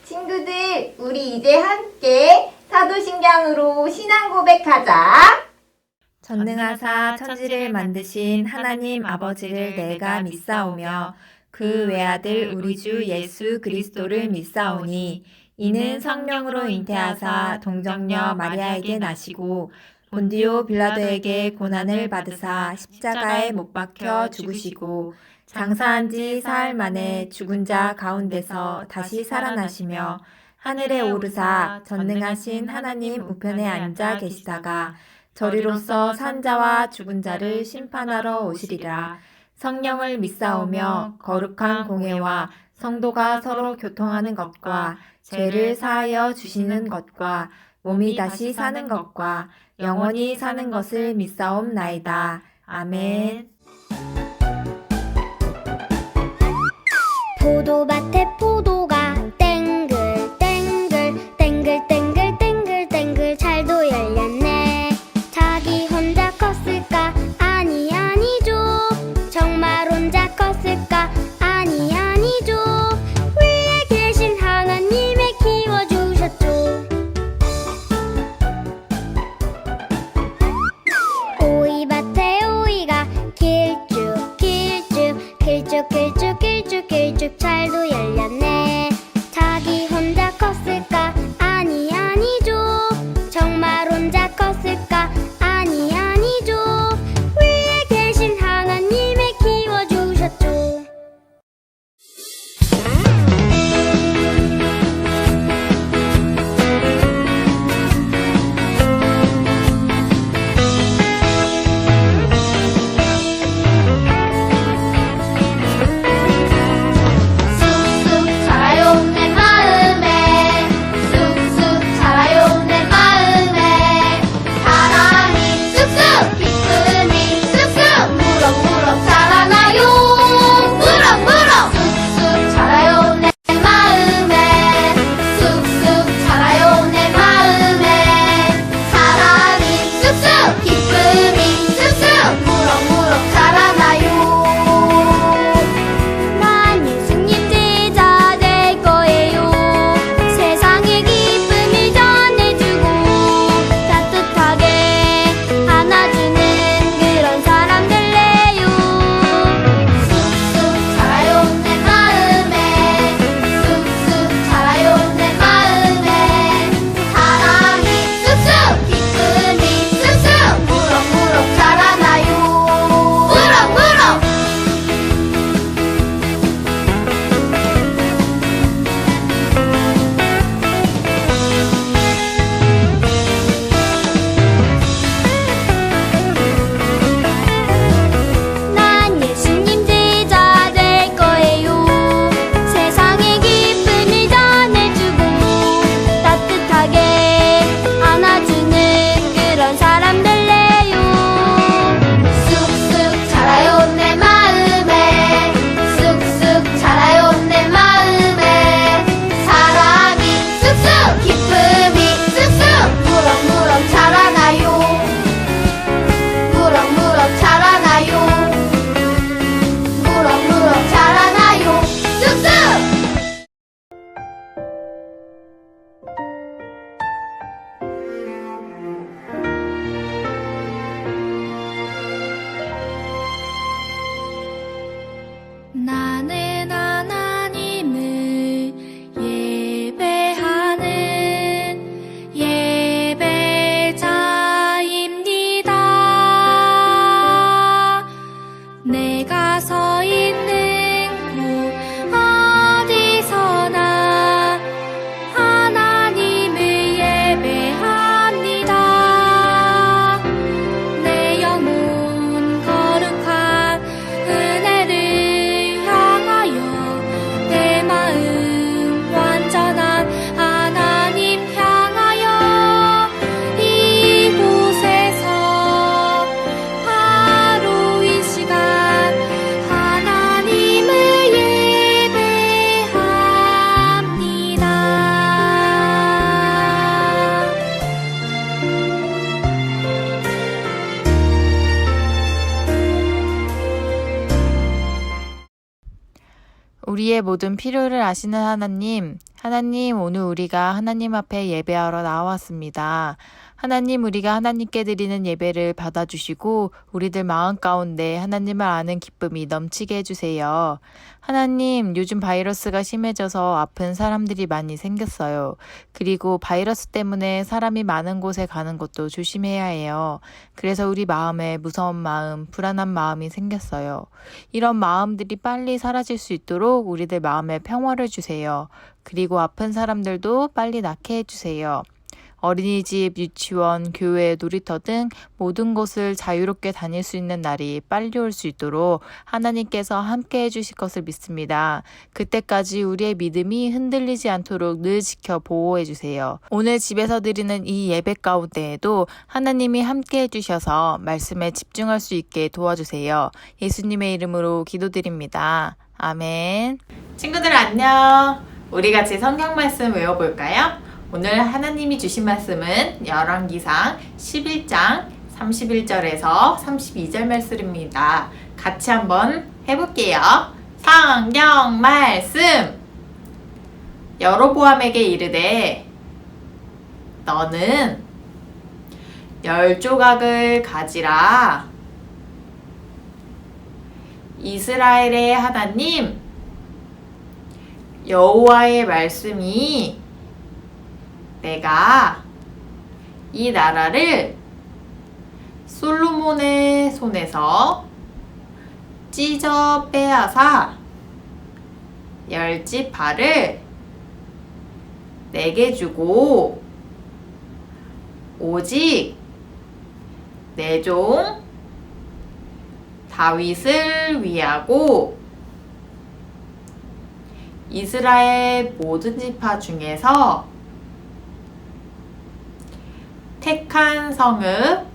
친구들, 우리 이제 함께 사도신경으로 신앙 고백하자. 전능하사 천지를 만드신 하나님 아버지를 내가 믿사오며 그 외아들 우리 주 예수 그리스도를 믿사오니 이는 성령으로 잉태하사 동정녀 마리아에게 나시고 본디오 빌라도에게 고난을 받으사 십자가에 못 박혀 죽으시고 장사한 지 사흘 만에 죽은 자 가운데서 다시 살아나시며 하늘에 오르사 전능하신 하나님 우편에 앉아 계시다가 저리로서 산 자와 죽은 자를 심판하러 오시리라. 성령을 믿사오며 거룩한 공회와 성도가 서로 교통하는 것과 죄를 사하여 주시는 것과 몸이 다시 사는 것과 영원히 사는 것을 믿사옵나이다. 아멘. 포도밭에 포도가 땡글 땡글 땡글 땡글 땡글 잘도 열렸네. 자기 혼자 컸을까? 아니 아니죠. 정말 혼자 컸을까? 아니 아니죠. 위에 계신 하나님이 키워주셨죠. 오이밭에 오이가 길쭉 길쭉 길쭉 길쭉 길쭉 길쭉 잘도 열렸네. 자기 혼자 컸을까? 아니 아니죠. 정말 혼자 컸을까? 아니 아니죠. 위에 계신 하나님이 키워주셨죠. 쑥쑥 자라요 내 마음에 쑥쑥 자라요 내 마음에 사랑이 쑥쑥 기쁨이 쑥쑥 무럭무럭 자라나요. 무럭무럭 쑥쑥 자라요 내 마음에 쑥쑥 자라요 내 마음에 사랑이 쑥쑥 기쁨이 쑥쑥 무럭무럭 자라나요. 난 예수님 제자 될 거예요. 세상의 기쁨을 전해주고 따뜻하게 안아주는 그런 사람 될래요. 쑥쑥 자라요 내 마음에 쑥쑥 자라요 내 마음에 사랑이 쑥쑥 기쁨이 쑥쑥 무럭무럭 자라나요. 무럭무럭 난 예수님 제자 될 거예요. 세상의 기쁨을 전해주고 따뜻하게 안아주는 그런 사람 될래요. 쑥쑥 자라요 내 마음에 쑥쑥 자라요 내 마음에 사랑이 쑥쑥 기쁨이 쑥쑥 무럭무럭 자라나요. 무럭무럭 자라나요. 무럭무럭 자라나요. 쑥쑥 나는 하나님을 예배하는 예배자입니다. 내가 서 있는 곳 어디서나 하나님을 예배합니다. 내 영혼 거룩한 은혜를 향하여 내 마음 완전한 하나님 향하여 이곳에서 바로 이 시간 하나님을 우리의 모든 필요를 아시는 하나님, 하나님, 오늘 우리가 하나님 앞에 예배하러 나왔습니다. 하나님, 우리가 하나님께 드리는 예배를 받아주시고 우리들 마음 가운데 하나님을 아는 기쁨이 넘치게 해주세요. 하나님, 요즘 바이러스가 심해져서 아픈 사람들이 많이 생겼어요. 그리고 바이러스 때문에 사람이 많은 곳에 가는 것도 조심해야 해요. 그래서 우리 마음에 무서운 마음, 불안한 마음이 생겼어요. 이런 마음들이 빨리 사라질 수 있도록 우리들 마음에 평화를 주세요. 그리고 아픈 사람들도 빨리 낫게 해주세요. 어린이집, 유치원, 교회, 놀이터 등 모든 곳을 자유롭게 다닐 수 있는 날이 빨리 올 수 있도록 하나님께서 함께 해주실 것을 믿습니다. 그때까지 우리의 믿음이 흔들리지 않도록 늘 지켜 보호해 주세요. 오늘 집에서 드리는 이 예배 가운데에도 하나님이 함께 해주셔서 말씀에 집중할 수 있게 도와주세요. 예수님의 이름으로 기도드립니다. 아멘. 친구들 안녕. 우리 같이 성경 말씀 외워볼까요? 오늘 하나님이 주신 말씀은 열왕기상 11장 31절에서 32절 말씀입니다. 같이 한번 해볼게요. 성경 말씀! 여로보암에게 이르되 너는 10조각을 가지라. 이스라엘의 하나님 여호와의 말씀이 내가 이 나라를 솔로몬의 손에서 찢어 빼앗아 10지파를 내게 주고 오직 내 종 다윗을 위하고 이스라엘 모든 지파 중에서 택한 성읍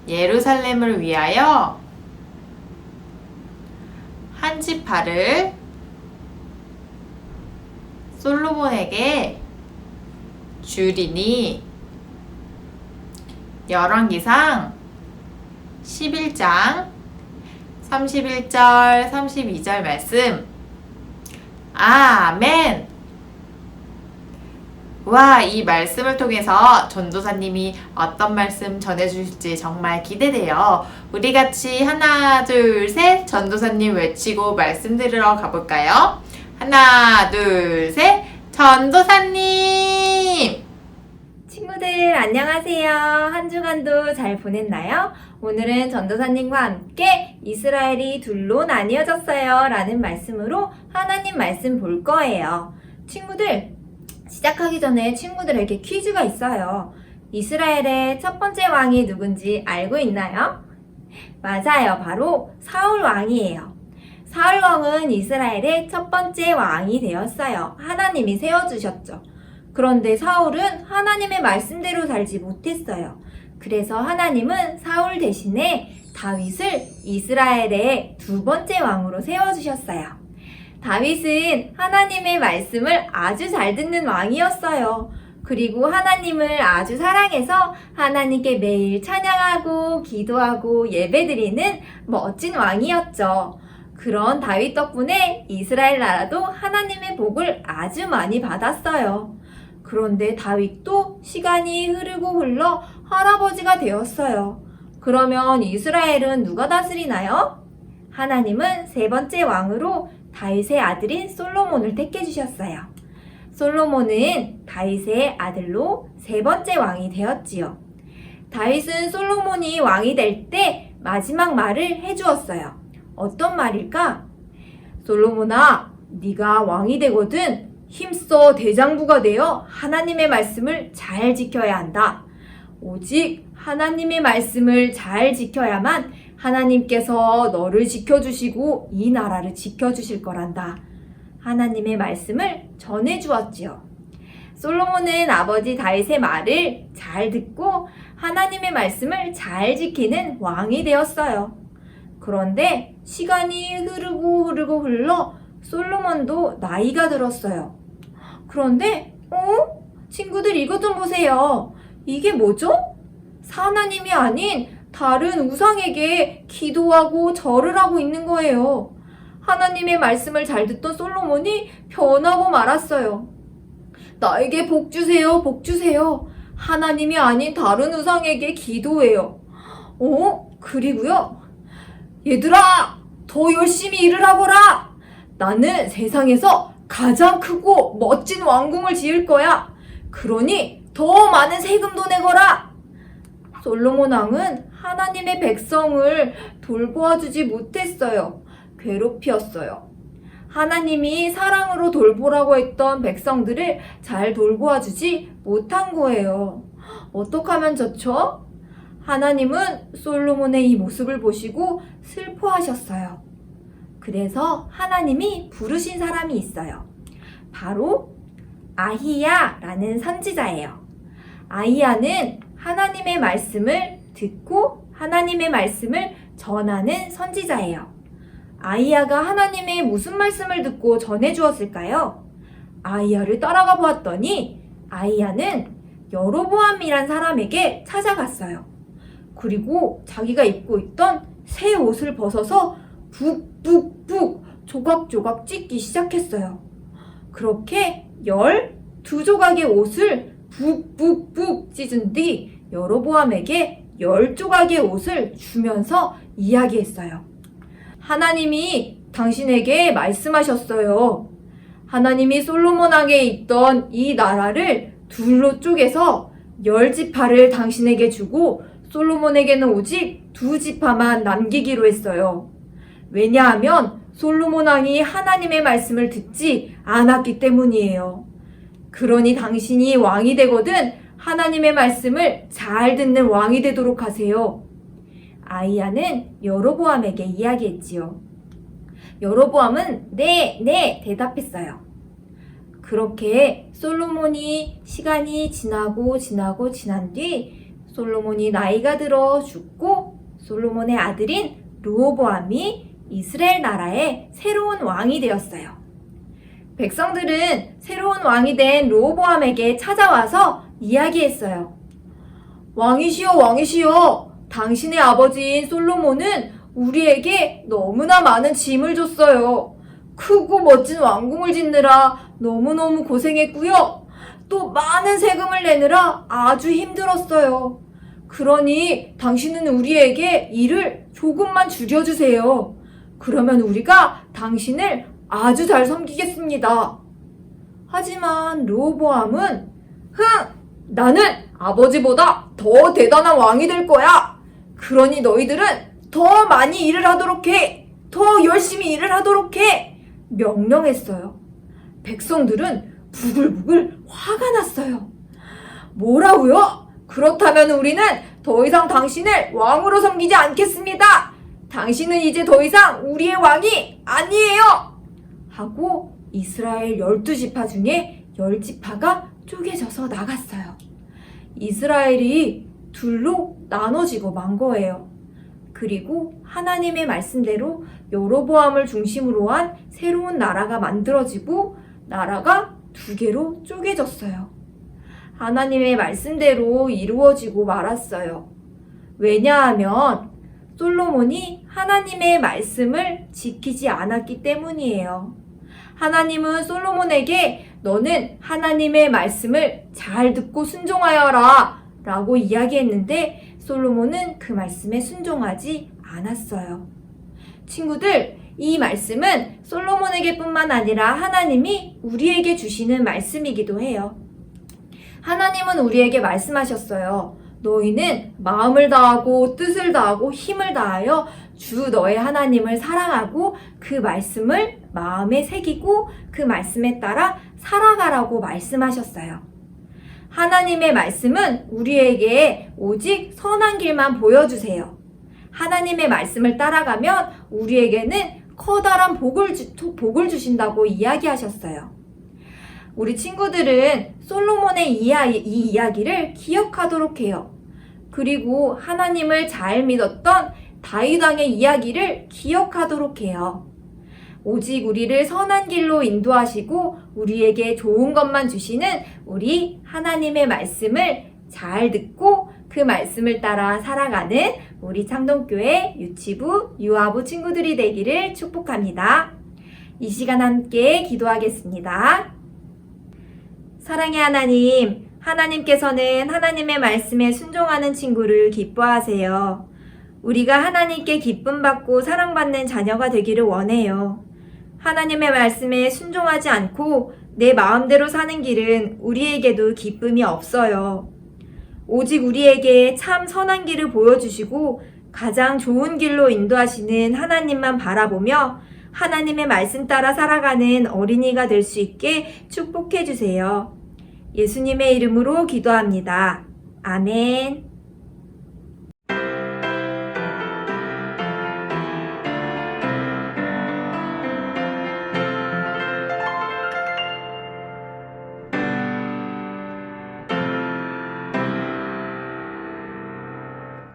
예루살렘을 위하여 한 지파를 솔로몬에게 주리니. 열왕기상 11장 31절 32절 말씀. 아멘. 와, 이 말씀을 통해서 전도사님이 어떤 말씀 전해주실지 정말 기대돼요. 우리 같이 하나, 둘, 셋 전도사님 외치고 말씀 들으러 가볼까요? 하나, 둘, 셋 전도사님! 친구들 안녕하세요. 한 주간도 잘 보냈나요? 오늘은 전도사님과 함께 이스라엘이 둘로 나뉘어졌어요 라는 말씀으로 하나님 말씀 볼 거예요. 친구들, 시작하기 전에 친구들에게 퀴즈가 있어요. 이스라엘의 첫 번째 왕이 누군지 알고 있나요? 맞아요. 바로 사울 왕이에요. 사울 왕은 이스라엘의 첫 번째 왕이 되었어요. 하나님이 세워주셨죠. 그런데 사울은 하나님의 말씀대로 살지 못했어요. 그래서 하나님은 사울 대신에 다윗을 이스라엘의 두 번째 왕으로 세워주셨어요. 다윗은 하나님의 말씀을 아주 잘 듣는 왕이었어요. 그리고 하나님을 아주 사랑해서 하나님께 매일 찬양하고 기도하고 예배드리는 멋진 왕이었죠. 그런 다윗 덕분에 이스라엘 나라도 하나님의 복을 아주 많이 받았어요. 그런데 다윗도 시간이 흐르고 흘러 할아버지가 되었어요. 그러면 이스라엘은 누가 다스리나요? 하나님은 세 번째 왕으로 다윗의 아들인 솔로몬을 택해주셨어요. 솔로몬은 다윗의 아들로 세 번째 왕이 되었지요. 다윗은 솔로몬이 왕이 될 때 마지막 말을 해주었어요. 어떤 말일까? 솔로몬아, 네가 왕이 되거든 힘써 대장부가 되어 하나님의 말씀을 잘 지켜야 한다. 오직 하나님의 말씀을 잘 지켜야만 하나님께서 너를 지켜주시고 이 나라를 지켜주실 거란다. 하나님의 말씀을 전해주었지요. 솔로몬은 아버지 다윗의 말을 잘 듣고 하나님의 말씀을 잘 지키는 왕이 되었어요. 그런데 시간이 흐르고 흘러 솔로몬도 나이가 들었어요. 그런데 친구들 이것 좀 보세요. 이게 뭐죠? 하나님이 아닌 다른 우상에게 기도하고 절을 하고 있는 거예요. 하나님의 말씀을 잘 듣던 솔로몬이 변하고 말았어요. 나에게 복 주세요, 복 주세요. 하나님이 아닌 다른 우상에게 기도해요. 그리고요. 얘들아, 더 열심히 일을 하거라. 나는 세상에서 가장 크고 멋진 왕궁을 지을 거야. 그러니 더 많은 세금도 내거라. 솔로몬 왕은 하나님의 백성을 돌보아주지 못했어요. 괴롭히었어요. 하나님이 사랑으로 돌보라고 했던 백성들을 잘 돌보아주지 못한 거예요. 어떻게 하면 좋죠? 하나님은 솔로몬의 이 모습을 보시고 슬퍼하셨어요. 그래서 하나님이 부르신 사람이 있어요. 바로 아히야라는 선지자예요. 아히야는 하나님의 말씀을 듣고 하나님의 말씀을 전하는 선지자예요. 아히야가 하나님의 무슨 말씀을 듣고 전해주었을까요? 아히야를 따라가 보았더니 아히야는 여로보암이란 사람에게 찾아갔어요. 그리고 자기가 입고 있던 새 옷을 벗어서 북북북 조각조각 찢기 시작했어요. 그렇게 12조각의 옷을 북북북 찢은 뒤 여로보암에게 10조각의 옷을 주면서 이야기했어요. 하나님이 당신에게 말씀하셨어요. 하나님이 솔로몬 왕에 있던 이 나라를 둘로 쪼개서 10지파를 당신에게 주고 솔로몬에게는 오직 2지파만 남기기로 했어요. 왜냐하면 솔로몬 왕이 하나님의 말씀을 듣지 않았기 때문이에요. 그러니 당신이 왕이 되거든 하나님의 말씀을 잘 듣는 왕이 되도록 하세요. 아히야는 여로보암에게 이야기했지요. 여로보암은 네 대답했어요. 그렇게 솔로몬이 시간이 지난 뒤 솔로몬이 나이가 들어 죽고 솔로몬의 아들인 르호보암이 이스라엘 나라의 새로운 왕이 되었어요. 백성들은 새로운 왕이 된 르호보암에게 찾아와서 이야기했어요. 왕이시여, 당신의 아버지인 솔로몬은 우리에게 너무나 많은 짐을 줬어요. 크고 멋진 왕궁을 짓느라 너무너무 고생했고요. 또 많은 세금을 내느라 아주 힘들었어요. 그러니 당신은 우리에게 일을 조금만 줄여주세요. 그러면 우리가 당신을 아주 잘 섬기겠습니다. 하지만 르호보암은 나는 아버지보다 더 대단한 왕이 될 거야. 그러니 너희들은 더 많이 일을 하도록 해. 더 열심히 일을 하도록 해. 명령했어요. 백성들은 부글부글 화가 났어요. 뭐라고요? 그렇다면 우리는 더 이상 당신을 왕으로 섬기지 않겠습니다. 당신은 이제 더 이상 우리의 왕이 아니에요. 하고 이스라엘 12지파 중에 10지파가 쪼개져서 나갔어요. 이스라엘이 둘로 나눠지고 만 거예요. 그리고 하나님의 말씀대로 여로보암을 중심으로 한 새로운 나라가 만들어지고 나라가 2개로 쪼개졌어요. 하나님의 말씀대로 이루어지고 말았어요. 왜냐하면 솔로몬이 하나님의 말씀을 지키지 않았기 때문이에요. 하나님은 솔로몬에게 너는 하나님의 말씀을 잘 듣고 순종하여라 라고 이야기했는데 솔로몬은 그 말씀에 순종하지 않았어요. 친구들, 이 말씀은 솔로몬에게 뿐만 아니라 하나님이 우리에게 주시는 말씀이기도 해요. 하나님은 우리에게 말씀하셨어요. 너희는 마음을 다하고 뜻을 다하고 힘을 다하여 주 너의 하나님을 사랑하고 그 말씀을 마음에 새기고 그 말씀에 따라 살아가라고 말씀하셨어요. 하나님의 말씀은 우리에게 오직 선한 길만 보여주세요. 하나님의 말씀을 따라가면 우리에게는 커다란 복을 주신다고 이야기하셨어요. 우리 친구들은 솔로몬의 이 이야기를 기억하도록 해요. 그리고 하나님을 잘 믿었던 다윗 왕의 이야기를 기억하도록 해요. 오직 우리를 선한 길로 인도하시고 우리에게 좋은 것만 주시는 우리 하나님의 말씀을 잘 듣고 그 말씀을 따라 살아가는 우리 창동교회 유치부, 유아부 친구들이 되기를 축복합니다. 이 시간 함께 기도하겠습니다. 사랑의 하나님, 하나님께서는 하나님의 말씀에 순종하는 친구를 기뻐하세요. 우리가 하나님께 기쁨 받고 사랑받는 자녀가 되기를 원해요. 하나님의 말씀에 순종하지 않고 내 마음대로 사는 길은 우리에게도 기쁨이 없어요. 오직 우리에게 참 선한 길을 보여주시고 가장 좋은 길로 인도하시는 하나님만 바라보며 하나님의 말씀 따라 살아가는 어린이가 될 수 있게 축복해 주세요. 예수님의 이름으로 기도합니다. 아멘.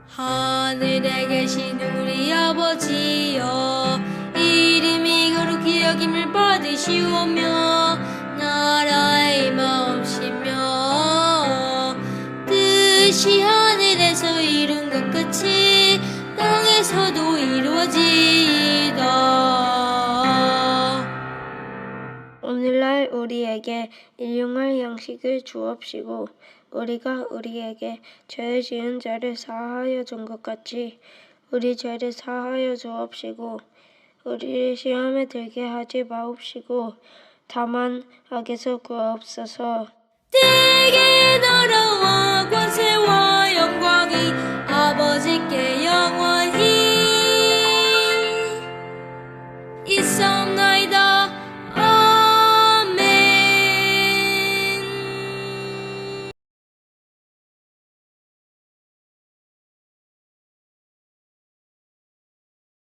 하늘에 계신 우리 아버지여, 이름이 거룩히 여김을 받으시오며 나라의 마음이시며 뜻이 하늘에서 이룬 것 같이 땅에서도 이루어지이다. 오늘날 우리에게 일용할 양식을 주옵시고 우리가 우리에게 죄 지은 자를 사하여 준 것 같이 우리 죄를 사하여 주옵시고 우리를 시험에 들게 하지 마옵시고 다만 악에서 구하옵소서. 되게 나라와 권세와 영광이 아버지께 영원히